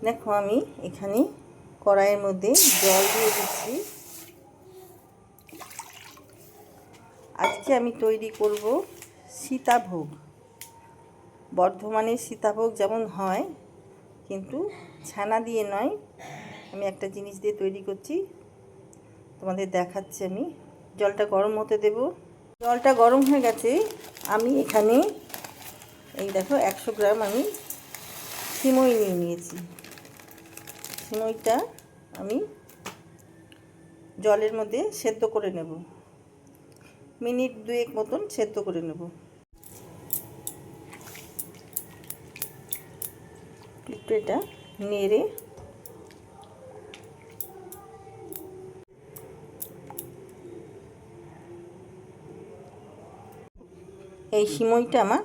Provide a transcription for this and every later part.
দেখো আমি এখানে কড়াইয়ের মধ্যে জল দিয়ে দিচ্ছি। আজকে আমি তৈরি করব সীতাভোগ। বর্ধমানের সীতাভোগ যেমন হয়, কিন্তু ছানা দিয়ে নয়, আমি একটা জিনিস দিয়ে তৈরি করছি, তোমাদের দেখাচ্ছি। আমি জলটা গরম হতে দেব। জলটা গরম হয়ে গেছে। আমি এখানে এই দেখো 100 গ্রাম আমি সিমই নিয়ে নিয়েছি। সিমইটা আমি জলের মধ্যে সেদ্ধ করে নেব, মিনিট 2 মতন সেদ্ধ করে নেব। একটু এটা নেড়ে এই সিমইটা আমার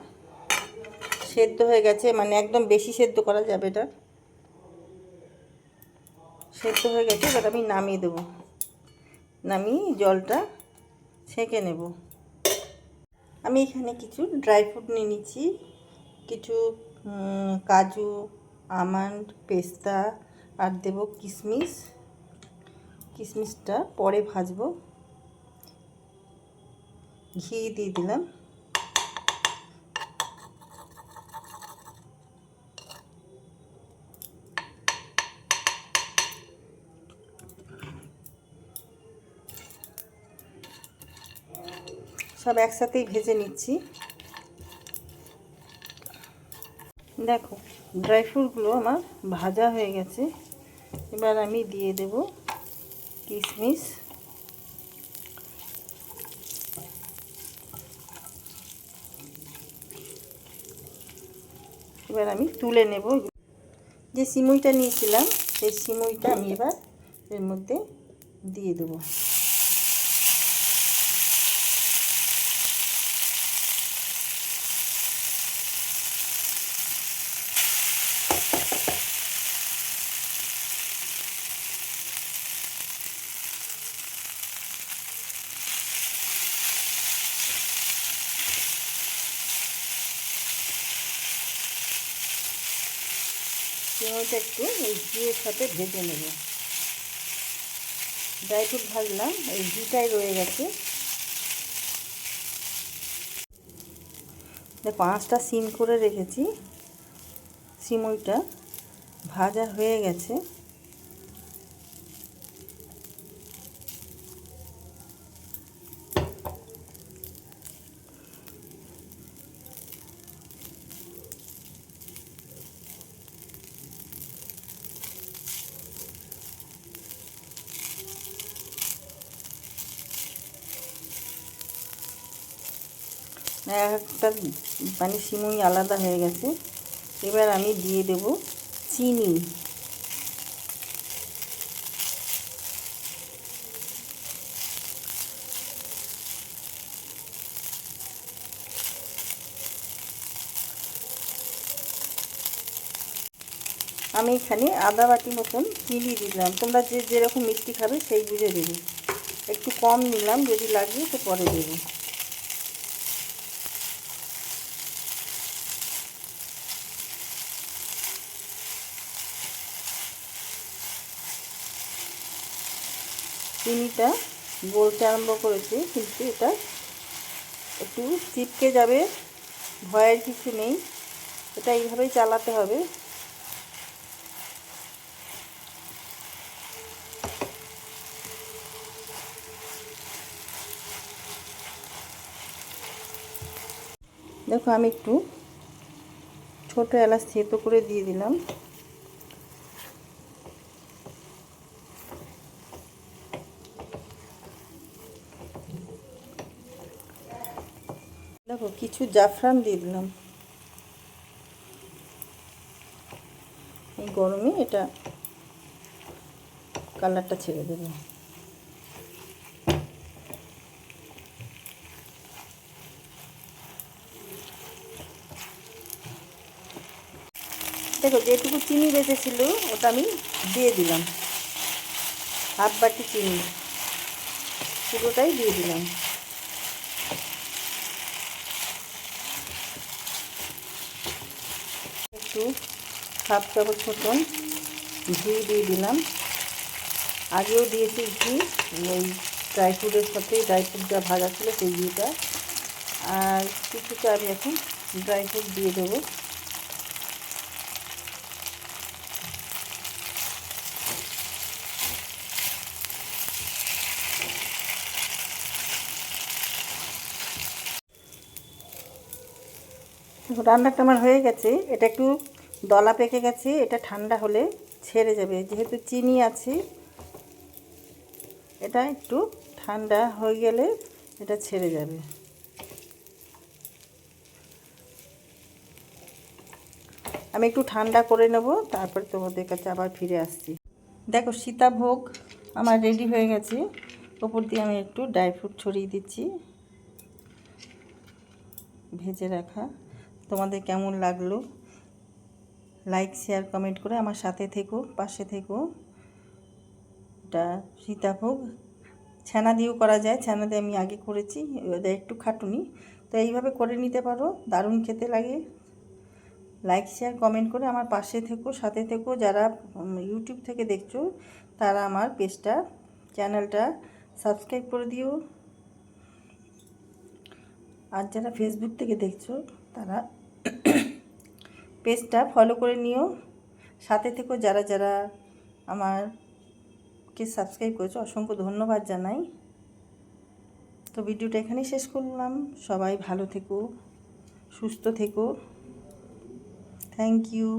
সেদ্ধ হয়ে গেছে, মানে একদম বেশি সেদ্ধ করা যাবে না, সেদ্ধ হয়ে গেছে। এবার আমি নামিয়ে দেবো, নামিয়ে জলটা ছেঁকে নেব। আমি এখানে কিছু ড্রাই ফ্রুট নিয়ে নিচ্ছি, কিছু কাজু, আমন্ড, পেস্তা, আর দেব কিশমিশ। কিশমিশটা পরে ভাজবো। ঘি দিয়ে দিলাম। সব একসাথেই ভেজে নিচ্ছি। দেখো ড্রাই ফ্রুটগুলো আমার ভাজা হয়ে গেছে। এবার আমি দিয়ে দেব কিশমিশ। এবার আমি তুলে নেব। যে সিমইটা নিয়েছিলাম সেই সিমইটা আমি এবার এর মধ্যে দিয়ে দেবো। সিমইটা একটু এই ঘিয়ের সাথে ভেজে নেব। ড্রাই ফ্রুট ভাজলাম, এই ঘিটাই রয়ে গেছে। দেখো আঁচটা সিম করে রেখেছি। সিমইটা ভাজা হয়ে গেছে। একটা মানে সিমই আলাদা হয়ে গেছে। এবার আমি দিয়ে দেব চিনি। আমি এখানে আধা বাটি মতন চিনি দিলাম। তোমরা যে যেরকম মিষ্টি খাবে সেই বুঝে দেবে। একটু কম নিলাম, যদি লাগে তো পরে দেবো। চিনিটা গলতে আরম্ভ করেছে, কিন্তু এটা একটু চিপকে যাবে, ভয়ের কিছু নেই। এটা এইভাবেই চালাতে হবে। দেখো আমি একটু ছোট এলাচ থেতো করে দিয়ে দিলাম। দেখো কিছু জাফরান দিয়ে দিলাম। এই গরমে এটা কালারটা ছেড়ে দেবে। দেখো যেটুকু চিনি বেঁচেছিল ওটা আমি দিয়ে দিলাম। হাফ বাটি চিনি পুরোটাই দিয়ে দিলাম। একটু হাফ চামচ মতন ঘি দিয়ে দিলাম। আগেও দিয়েছি ঘি, ওই ড্রাই ফ্রুটের সাথে ড্রাই ফ্রুট যা ভাজা ছিল সেই ঘিটা। আর কিছুটা আমি এখন ড্রাই ফ্রুট দিয়ে দেবো। রান্নাটা আমার হয়ে গেছে। এটা একটু দলা পেকে গেছে, এটা ঠান্ডা হলে ছেড়ে যাবে। যেহেতু চিনি আছে, এটা একটু ঠান্ডা হয়ে গেলে এটা ছেড়ে যাবে। আমি একটু ঠান্ডা করে নেব, তারপরে তোমাদের কাছে আবার ফিরে আসছি। দেখো সীতাভোগ আমার রেডি হয়ে গেছে। ওপর দিয়ে আমি একটু ড্রাই ফ্রুট ছড়িয়ে দিচ্ছি, ভেজে রাখা। তোমাদের কেমন লাগলো লাইক শেয়ার কমেন্ট করে আমার সাথে থেকো, পাশে থেকো। এটা সীতাভোগ ছানা দিয়েও করা যায়, ছানা দিয়ে আমি আগে করেছি, এটা একটু খাটুনি, তো এইভাবে করে নিতে পারো, দারুণ খেতে লাগে। লাইক শেয়ার কমেন্ট করে আমার পাশে থেকো, সাথে থেকো। যারা ইউটিউব থেকে দেখছো তারা আমার পেজটা, চ্যানেলটা সাবস্ক্রাইব করে দিও। আর যারা ফেসবুক থেকে দেখছো তারা পেজটা ফলো করে নিও, সাথে থেকো। যারা যারা আমারকে সাবস্ক্রাইব করেছো অসংখ্য ধন্যবাদ জানাই। তো ভিডিওটা এখানেই শেষ করলাম। সবাই ভালো থেকো, সুস্থ থেকো। Thank you.